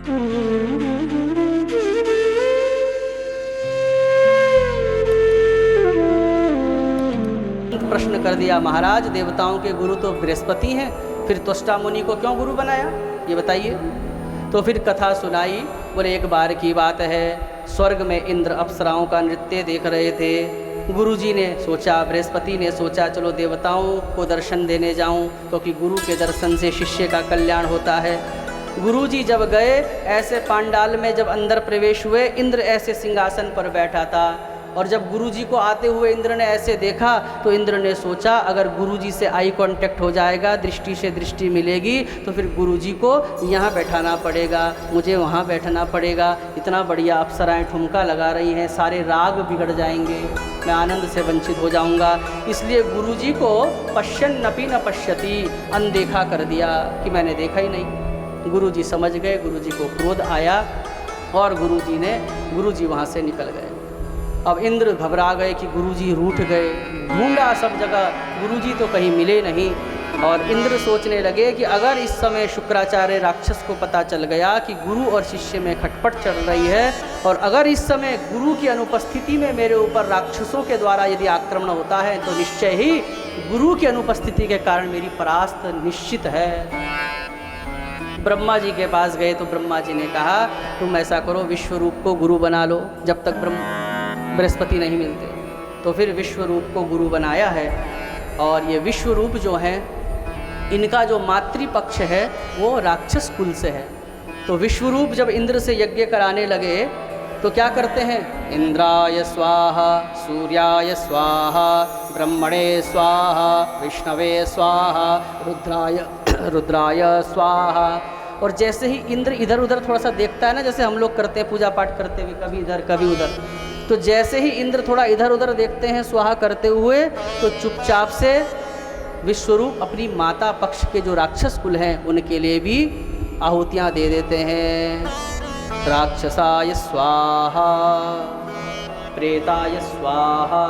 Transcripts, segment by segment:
प्रश्न कर दिया, महाराज देवताओं के गुरु तो बृहस्पति हैं, फिर त्वष्टा मुनि को क्यों गुरु बनाया, ये बताइए। तो फिर कथा सुनाई। बोले एक बार की बात है, स्वर्ग में इंद्र अप्सराओं का नृत्य देख रहे थे। गुरुजी ने सोचा, बृहस्पति ने सोचा चलो देवताओं को दर्शन देने जाऊं, क्योंकि गुरु के दर्शन से शिष्य का कल्याण होता है। गुरुजी जब गए, ऐसे पांडाल में जब अंदर प्रवेश हुए, इंद्र ऐसे सिंहासन पर बैठा था। और जब गुरुजी को आते हुए इंद्र ने ऐसे देखा तो इंद्र ने सोचा अगर गुरुजी से आई कांटेक्ट हो जाएगा, दृष्टि से दृष्टि मिलेगी, तो फिर गुरुजी को यहाँ बैठाना पड़ेगा, मुझे वहाँ बैठना पड़ेगा। इतना बढ़िया अप्सराएं ठुमका लगा रही हैं, सारे राग बिगड़ जाएंगे, मैं आनंद से वंचित हो जाऊँगा। इसलिए गुरुजी को पश्यन्नपि न पश्यति, अनदेखा कर दिया कि मैंने देखा ही नहीं। गुरुजी समझ गए, गुरुजी को क्रोध आया और गुरुजी वहाँ से निकल गए। अब इंद्र घबरा गए कि गुरुजी रूठ गए, ढूंढा सब जगह, गुरुजी तो कहीं मिले नहीं। और इंद्र सोचने लगे कि अगर इस समय शुक्राचार्य राक्षस को पता चल गया कि गुरु और शिष्य में खटपट चल रही है, और अगर इस समय गुरु की अनुपस्थिति में मेरे ऊपर राक्षसों के द्वारा यदि आक्रमण होता है, तो निश्चय ही गुरु की अनुपस्थिति के कारण मेरी परास्त निश्चित है। ब्रह्मा जी के पास गए तो ब्रह्मा जी ने कहा तुम ऐसा करो, विश्वरूप को गुरु बना लो, जब तक बृहस्पति नहीं मिलते। तो फिर विश्वरूप को गुरु बनाया है। और ये विश्वरूप जो है, इनका जो मातृपक्ष है वो राक्षस कुल से है। तो विश्वरूप जब इंद्र से यज्ञ कराने लगे तो क्या करते हैं, इंद्राय स्वाहा, सूर्याय स्वाहा, ब्रह्मणे स्वाहा, विष्णवे स्वाहा, रुद्राय स्वाहा। और जैसे ही इंद्र इधर उधर थोड़ा सा देखता है ना, जैसे हम लोग करते हैं पूजा पाठ करते हुए, कभी इधर कभी उधर, तो जैसे ही इंद्र थोड़ा इधर उधर देखते हैं स्वाहा करते हुए, तो चुपचाप से विश्वरूप अपनी माता पक्ष के जो राक्षस कुल हैं उनके लिए भी आहुतियाँ दे देते हैं। राक्षसाय स्वाहा, प्रेताय स्वाहा,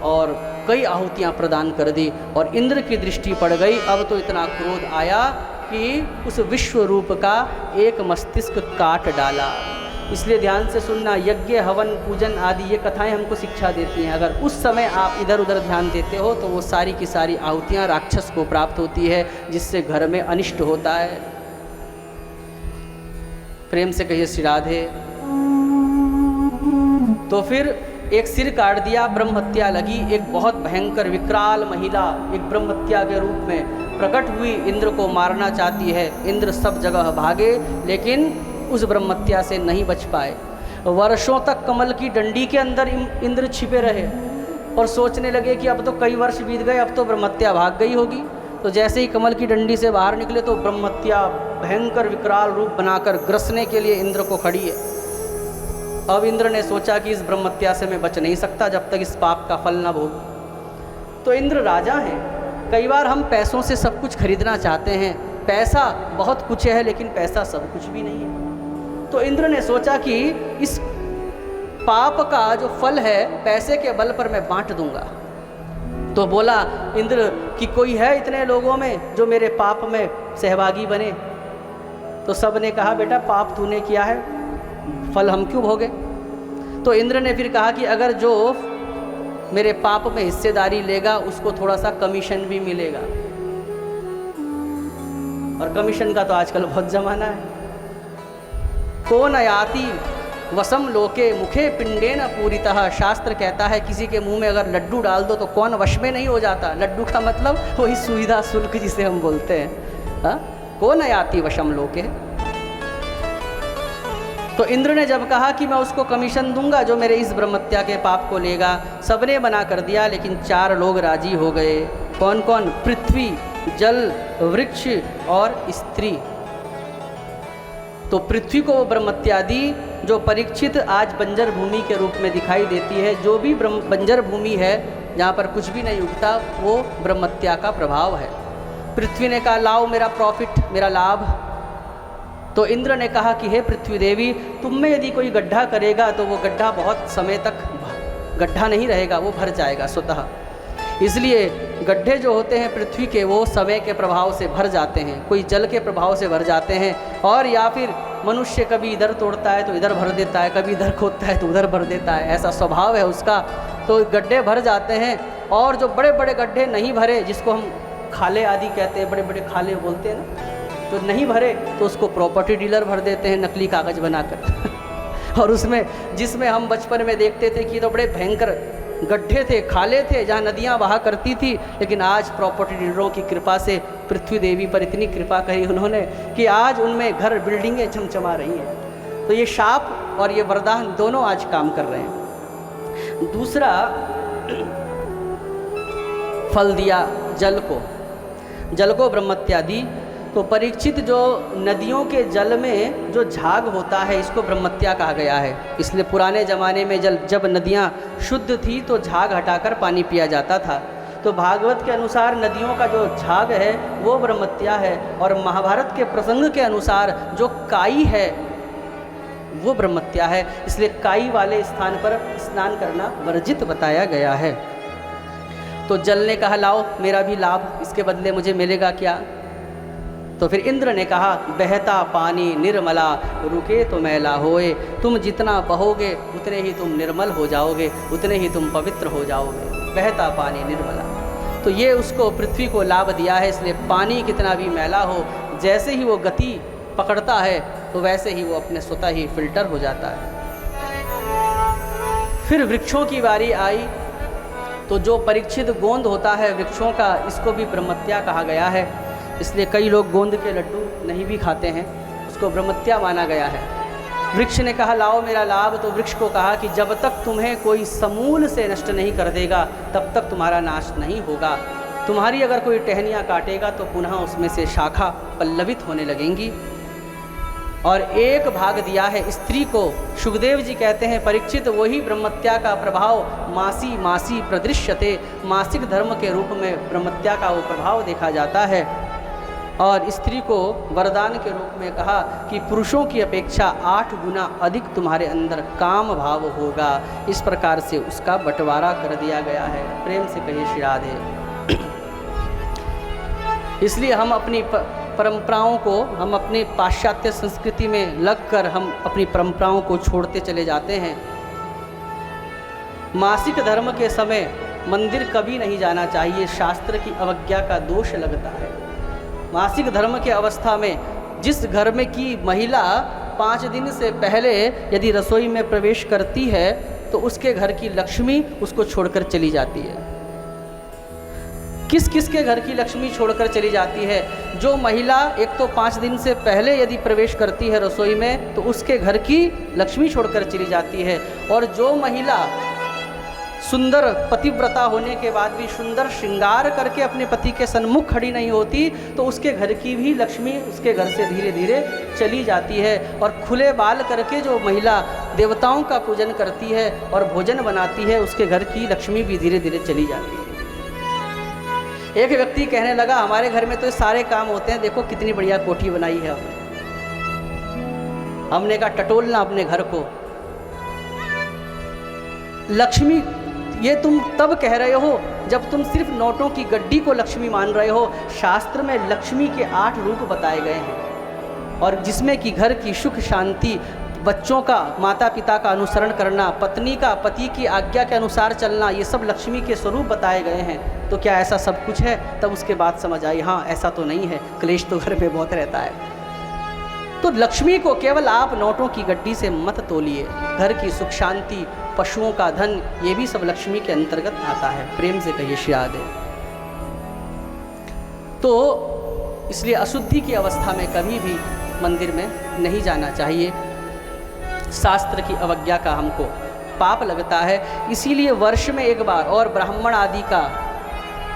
और कई आहुतियाँ प्रदान कर दी। और इंद्र की दृष्टि पड़ गई। अब तो इतना क्रोध आया कि उस विश्वरूप का एक मस्तिष्क काट डाला। इसलिए ध्यान से सुनना, यज्ञ हवन पूजन आदि ये कथाएं हमको शिक्षा देती हैं। अगर उस समय आप इधर उधर ध्यान देते हो तो वो सारी की सारी आहुतियाँ राक्षस को प्राप्त होती है, जिससे घर में अनिष्ट होता है। प्रेम से कहिए श्री राधे। तो फिर एक सिर काट दिया, ब्रह्म हत्या लगी। एक बहुत भयंकर विकराल महिला एक ब्रह्म हत्या के रूप में प्रकट हुई, इंद्र को मारना चाहती है। इंद्र सब जगह भागे, लेकिन उस ब्रह्मत्या से नहीं बच पाए। वर्षों तक कमल की डंडी के अंदर इंद्र छिपे रहे और सोचने लगे कि अब तो कई वर्ष बीत गए, अब तो ब्रह्मत्या भाग गई होगी। तो जैसे ही कमल की डंडी से बाहर निकले तो ब्रह्मत्या भयंकर विकराल रूप बनाकर ग्रसने के लिए इंद्र को खड़ी है। अब इंद्र ने सोचा कि इस ब्रह्मत्या से मैं बच नहीं सकता जब तक इस पाप का फल न भोग। तो इंद्र राजा हैं। कई बार हम पैसों से सब कुछ खरीदना चाहते हैं, पैसा बहुत कुछ है लेकिन पैसा सब कुछ भी नहीं है। तो इंद्र ने सोचा कि इस पाप का जो फल है पैसे के बल पर मैं बांट दूंगा। तो बोला इंद्र कि कोई है इतने लोगों में जो मेरे पाप में सहभागी बने। तो सब ने कहा बेटा पाप तूने किया है, फल हम क्यों भोगे। तो इंद्र ने फिर कहा कि अगर जो मेरे पाप में हिस्सेदारी लेगा उसको थोड़ा सा कमीशन भी मिलेगा। और कमीशन का तो आजकल बहुत जमाना है। कौन याति वसम लोके मुखे पिंडेन पूरितः, शास्त्र कहता है किसी के मुंह में अगर लड्डू डाल दो तो कौन वश में नहीं हो जाता। लड्डू का मतलब वही सुविधा शुल्क जिसे हम बोलते हैं। कौन याति वशम लोके। तो इंद्र ने जब कहा कि मैं उसको कमीशन दूंगा जो मेरे इस ब्रह्मत्या के पाप को लेगा, सबने मना कर दिया, लेकिन 4 लोग राजी हो गए। कौन कौन? पृथ्वी, जल, वृक्ष और स्त्री। तो पृथ्वी को वो ब्रह्मत्या दी जो परीक्षित आज बंजर भूमि के रूप में दिखाई देती है। जो भी बंजर भूमि है जहाँ पर कुछ भी नहीं उगता वो ब्रह्मत्या का प्रभाव है। पृथ्वी ने कहा लाओ मेरा प्रॉफिट, मेरा लाभ। तो इंद्र ने कहा कि हे पृथ्वी देवी, तुम में यदि कोई गड्ढा करेगा तो वो गड्ढा बहुत समय तक गड्ढा नहीं रहेगा, वो भर जाएगा स्वतः। इसलिए गड्ढे जो होते हैं पृथ्वी के, वो समय के प्रभाव से भर जाते हैं, कोई जल के प्रभाव से भर जाते हैं, और या फिर मनुष्य कभी इधर तोड़ता है तो इधर भर देता है, कभी इधर खोदता है तो उधर भर देता है, ऐसा स्वभाव है उसका। तो गड्ढे भर जाते हैं। और जो बड़े बड़े गड्ढे नहीं भरे, जिसको हम खाले आदि कहते हैं, बड़े बड़े खाले बोलते हैं ना, तो नहीं भरे तो उसको प्रॉपर्टी डीलर भर देते हैं नकली कागज़ बनाकर और उसमें, जिसमें हम बचपन में देखते थे कि तो बड़े भयंकर गड्ढे थे, खाले थे, जहाँ नदियाँ बहा करती थी, लेकिन आज प्रॉपर्टी डीलरों की कृपा से पृथ्वी देवी पर इतनी कृपा करी उन्होंने कि आज उनमें घर, बिल्डिंगें चमचमा रही हैं। तो ये शाप और ये वरदान दोनों आज काम कर रहे हैं। दूसरा, फल दिया जल को ब्रह्मत्यादि। तो परीक्षित, जो नदियों के जल में जो झाग होता है, इसको ब्रह्मत्या कहा गया है। इसलिए पुराने ज़माने में जब नदियाँ शुद्ध थी तो झाग हटाकर पानी पिया जाता था। तो भागवत के अनुसार नदियों का जो झाग है वो ब्रह्मत्या है, और महाभारत के प्रसंग के अनुसार जो काई है वो ब्रह्मत्या है। इसलिए काई वाले स्थान पर स्नान करना वर्जित बताया गया है। तो जल ने कहा, लाओ मेरा भी लाभ, इसके बदले मुझे मिलेगा क्या? तो फिर इंद्र ने कहा, बहता पानी निर्मला, रुके तो मैला होए। तुम जितना बहोगे उतने ही तुम निर्मल हो जाओगे, उतने ही तुम पवित्र हो जाओगे। बहता पानी निर्मला, तो ये उसको, पृथ्वी को लाभ दिया है। इसलिए पानी कितना भी मैला हो, जैसे ही वो गति पकड़ता है तो वैसे ही वो अपने स्वतः ही फिल्टर हो जाता है। फिर वृक्षों की बारी आई। तो जो परीक्षित गोंद होता है वृक्षों का, इसको भी ब्रह्मत्या कहा गया है। इसलिए कई लोग गोंद के लड्डू नहीं भी खाते हैं, उसको ब्रह्मत्या माना गया है। वृक्ष ने कहा, लाओ मेरा लाभ। तो वृक्ष को कहा कि जब तक तुम्हें कोई समूल से नष्ट नहीं कर देगा तब तक तुम्हारा नाश नहीं होगा। तुम्हारी अगर कोई टहनियाँ काटेगा तो पुनः उसमें से शाखा पल्लवित होने लगेंगी। और एक भाग दिया है स्त्री को। सुखदेव जी कहते हैं, परीक्षित, वही ब्रह्मत्या का प्रभाव मासी मासी प्रदृश्यते, मासिक धर्म के रूप में ब्रह्मत्या का वो प्रभाव देखा जाता है। और स्त्री को वरदान के रूप में कहा कि पुरुषों की अपेक्षा 8 गुना अधिक तुम्हारे अंदर काम भाव होगा। इस प्रकार से उसका बंटवारा कर दिया गया है। प्रेम से कहिए श्री राधे। इसलिए हम अपनी परंपराओं को, हम अपने पाश्चात्य संस्कृति में लगकर हम अपनी परंपराओं को छोड़ते चले जाते हैं। मासिक धर्म के समय मंदिर कभी नहीं जाना चाहिए, शास्त्र की अवज्ञा का दोष लगता है। मासिक धर्म के अवस्था में जिस घर में की महिला 5 दिन से पहले यदि रसोई में प्रवेश करती है तो उसके घर की लक्ष्मी उसको छोड़कर चली जाती है। किस किस के घर की लक्ष्मी छोड़कर चली जाती है? जो महिला एक तो 5 दिन से पहले यदि प्रवेश करती है रसोई में तो उसके घर की लक्ष्मी छोड़कर चली जाती है। और जो महिला सुंदर पतिव्रता होने के बाद भी सुंदर श्रृंगार करके अपने पति के सन्मुख खड़ी नहीं होती तो उसके घर की भी लक्ष्मी उसके घर से धीरे धीरे चली जाती है। और खुले बाल करके जो महिला देवताओं का पूजन करती है और भोजन बनाती है उसके घर की लक्ष्मी भी धीरे धीरे चली जाती है। एक व्यक्ति कहने लगा, हमारे घर में तो सारे काम होते हैं, देखो कितनी बढ़िया कोठी बनाई है हमने। हमने कहा, टटोलना अपने घर को। लक्ष्मी ये तुम तब कह रहे हो जब तुम सिर्फ नोटों की गड्डी को लक्ष्मी मान रहे हो। शास्त्र में लक्ष्मी के 8 रूप बताए गए हैं, और जिसमें कि घर की सुख शांति, बच्चों का माता पिता का अनुसरण करना, पत्नी का पति की आज्ञा के अनुसार चलना, ये सब लक्ष्मी के स्वरूप बताए गए हैं। तो क्या ऐसा सब कुछ है? तब उसके बाद समझ आई, हाँ ऐसा तो नहीं है, क्लेश तो घर में बहुत रहता है। तो लक्ष्मी को केवल आप नोटों की गड्डी से मत तोलिए। घर की सुख शांति, पशुओं का धन, ये भी सब लक्ष्मी के अंतर्गत आता है। प्रेम से कहिए श्री राधे। तो इसलिए अशुद्धि की अवस्था में कभी भी मंदिर में नहीं जाना चाहिए। शास्त्र की अवज्ञा का हमको पाप लगता है। इसीलिए वर्ष में एक बार, और ब्राह्मण आदि का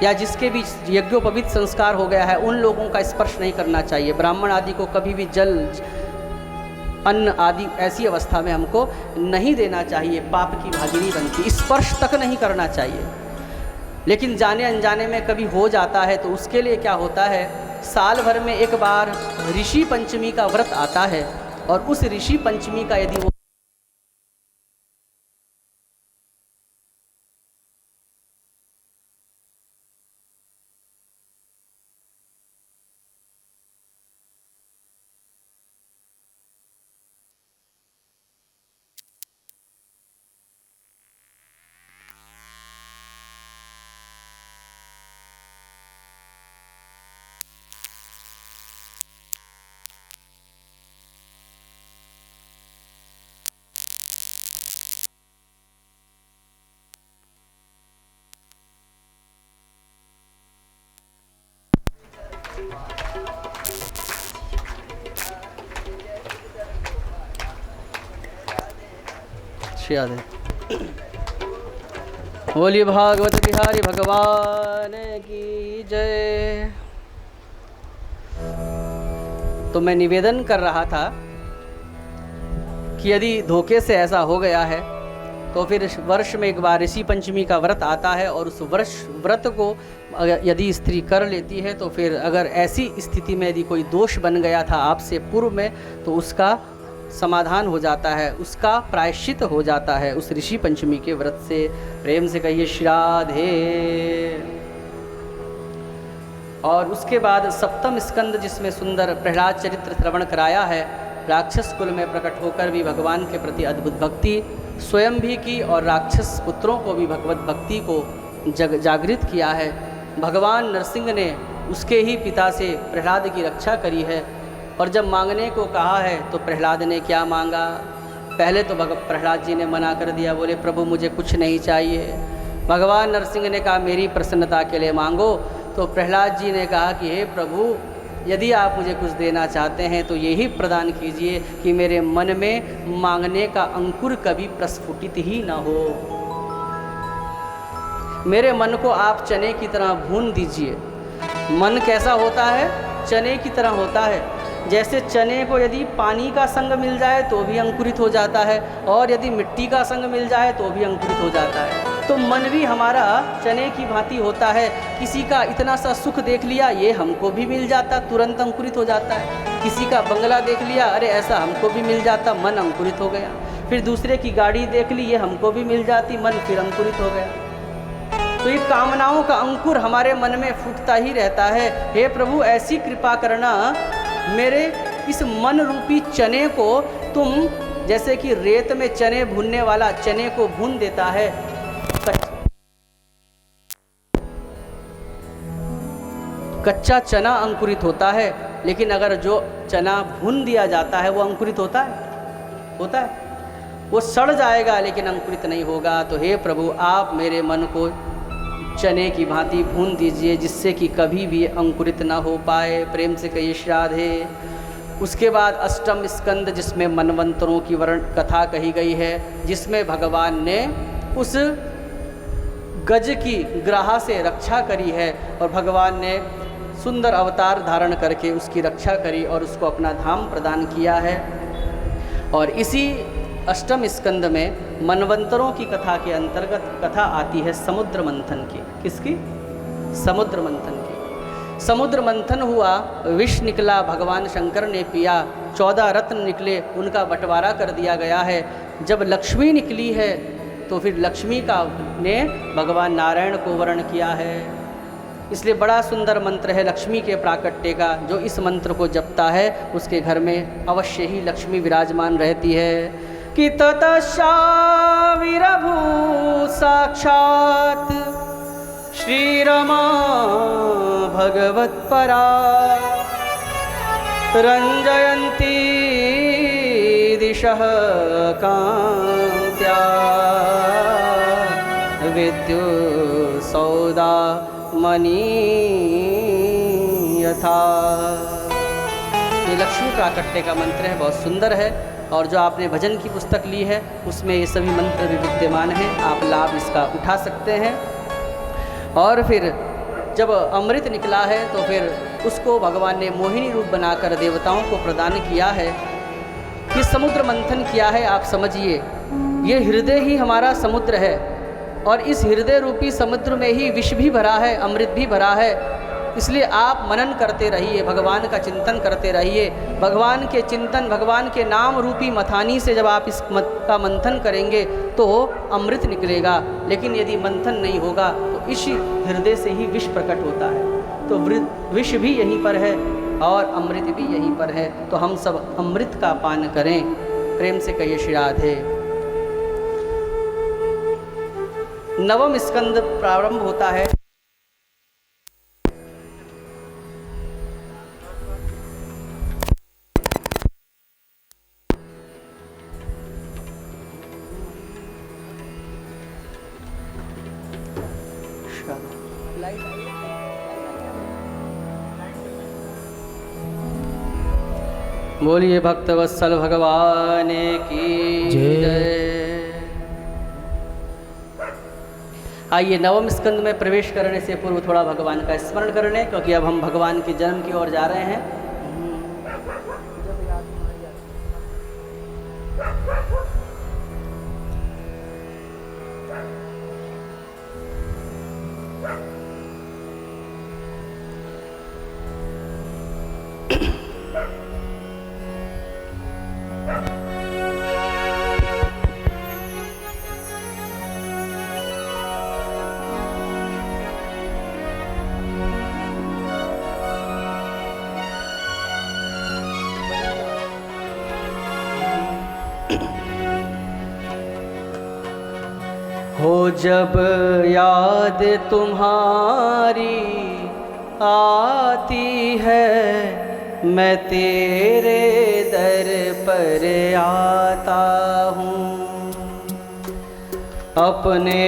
या जिसके भी यज्ञोपवीत संस्कार हो गया है उन लोगों का स्पर्श नहीं करना चाहिए। ब्राह्मण आदि को कभी भी जल, अन्न आदि ऐसी अवस्था में हमको नहीं देना चाहिए, पाप की भागिनी बनती। स्पर्श तक नहीं करना चाहिए। लेकिन जाने अनजाने में कभी हो जाता है तो उसके लिए क्या होता है, साल भर में एक बार ऋषि पंचमी का व्रत आता है, और उस ऋषि पंचमी का यदि वो श्री राधे। बोलिए भागवत बिहारी भगवान की जय। तो मैं निवेदन कर रहा था कि यदि धोखे से ऐसा हो गया है तो फिर वर्ष में एक बार ऋषि पंचमी का व्रत आता है, और उस व्रत को यदि स्त्री कर लेती है तो फिर अगर ऐसी स्थिति में यदि कोई दोष बन गया था आपसे पूर्व में तो उसका समाधान हो जाता है, उसका प्रायश्चित हो जाता है उस ऋषि पंचमी के व्रत से। प्रेम से कहिए श्री राधे। और उसके बाद सप्तम स्कंद जिसमें सुंदर प्रहलाद चरित्र श्रवण कराया है, राक्षस कुल में प्रकट होकर भी भगवान के प्रति अद्भुत भक्ति स्वयं भी की और राक्षस पुत्रों को भी भगवत भक्ति को जागृत किया है। भगवान नरसिंह ने उसके ही पिता से प्रहलाद की रक्षा करी है, और जब मांगने को कहा है तो प्रहलाद ने क्या मांगा? पहले तो प्रहलाद जी ने मना कर दिया, बोले प्रभु मुझे कुछ नहीं चाहिए। भगवान नरसिंह ने कहा मेरी प्रसन्नता के लिए मांगो। तो प्रहलाद जी ने कहा कि हे प्रभु, यदि आप मुझे कुछ देना चाहते हैं तो यही प्रदान कीजिए कि मेरे मन में मांगने का अंकुर कभी प्रस्फुटित ही ना हो। मेरे मन को आप चने की तरह भून दीजिए। मन कैसा होता है? चने की तरह होता है। जैसे चने को यदि पानी का संग मिल जाए तो भी अंकुरित हो जाता है, और यदि मिट्टी का संग मिल जाए तो भी अंकुरित हो जाता है। तो मन भी हमारा चने की भांति होता है। किसी का इतना सा सुख देख लिया, ये हमको भी मिल जाता, तुरंत अंकुरित हो जाता है। किसी का बंगला देख लिया, अरे ऐसा हमको भी मिल जाता, मन अंकुरित हो गया। फिर दूसरे की गाड़ी देख ली, ये हमको भी मिल जाती, मन फिर अंकुरित हो गया। तो ये कामनाओं का अंकुर हमारे मन में फूटता ही रहता है। हे प्रभु, ऐसी कृपा करना, मेरे इस मन रूपी चने को तुम जैसे कि रेत में चने भूनने वाला चने को भून देता है। कच्चा चना अंकुरित होता है, लेकिन अगर जो चना भून दिया जाता है वो अंकुरित होता है। वो सड़ जाएगा लेकिन अंकुरित नहीं होगा। तो हे प्रभु, आप मेरे मन को चने की भांति भून दीजिए जिससे कि कभी भी अंकुरित ना हो पाए। प्रेम से कहिए श्री राधे। उसके बाद अष्टम स्कंद जिसमें मनवंतरों की वर्ण कथा कही गई है, जिसमें भगवान ने उस गज की ग्राह से रक्षा करी है, और भगवान ने सुंदर अवतार धारण करके उसकी रक्षा करी और उसको अपना धाम प्रदान किया है। और इसी अष्टम स्कंद में मनवंतरों की कथा के अंतर्गत कथा आती है समुद्र मंथन की। किसकी? समुद्र मंथन की। समुद्र मंथन हुआ, विष निकला, भगवान शंकर ने पिया, 14 रत्न निकले, उनका बंटवारा कर दिया गया है। जब लक्ष्मी निकली है तो फिर लक्ष्मी का ने भगवान नारायण को वर्ण किया है। इसलिए बड़ा सुंदर मंत्र है लक्ष्मी के प्राकट्य का। जो इस मंत्र को जपता है उसके घर में अवश्य ही लक्ष्मी विराजमान रहती है। कि ततः विरभू साक्षात् श्रीरमा भगवत्परा रंजयन्ती दिशः कान्त्या विद्युत् सौदा मणि यथा। ये लक्ष्मी प्राकट्य का मंत्र है, बहुत सुंदर है। और जो आपने भजन की पुस्तक ली है उसमें ये सभी मंत्र भी विद्यमान हैं, आप लाभ इसका उठा सकते हैं। और फिर जब अमृत निकला है तो फिर उसको भगवान ने मोहिनी रूप बनाकर देवताओं को प्रदान किया है। ये समुद्र मंथन किया है, आप समझिए ये हृदय ही हमारा समुद्र है, और इस हृदय रूपी समुद्र में ही विष भी भरा है, अमृत भी भरा है। इसलिए आप मनन करते रहिए, भगवान का चिंतन करते रहिए। भगवान के चिंतन, भगवान के नाम रूपी मथानी से जब आप इस का मंथन करेंगे तो अमृत निकलेगा। लेकिन यदि मंथन नहीं होगा तो इस हृदय से ही विष प्रकट होता है। तो विष भी यहीं पर है और अमृत भी यहीं पर है। तो हम सब अमृत का पान करें। प्रेम से कहिए श्री राधे। नवम स्कंद प्रारंभ होता है। बोलिए भक्तवत्सल भगवान की जय। आइए नवम स्कंद में प्रवेश करने से पूर्व थोड़ा भगवान का स्मरण कर लें, क्योंकि अब हम भगवान के जन्म की ओर जा रहे हैं। हो जब याद तुम्हारी आती है, मैं तेरे दर पर आता हूँ। अपने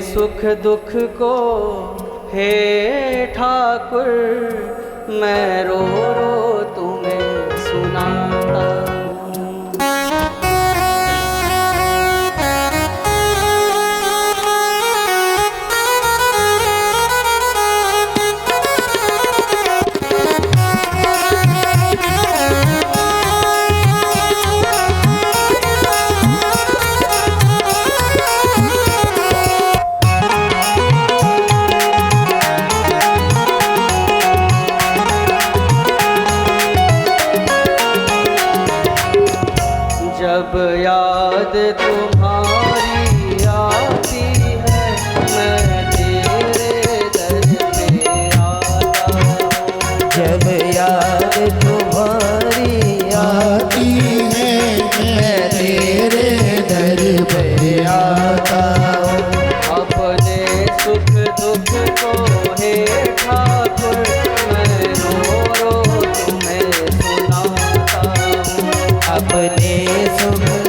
सुख दुख को हे ठाकुर मैं रो रो तुम्हें सुनाता हूँ। जब याद तुम्हारी आती है, मैं तेरे दर पे आता हूँ। जब याद तुम्हारी आती है, मैं तेरे दर पे आता हूँ। अपने सुख दुख को हे ठाकुर मैं रो रो तुम्हें सुनाता हूँ। अपने सुख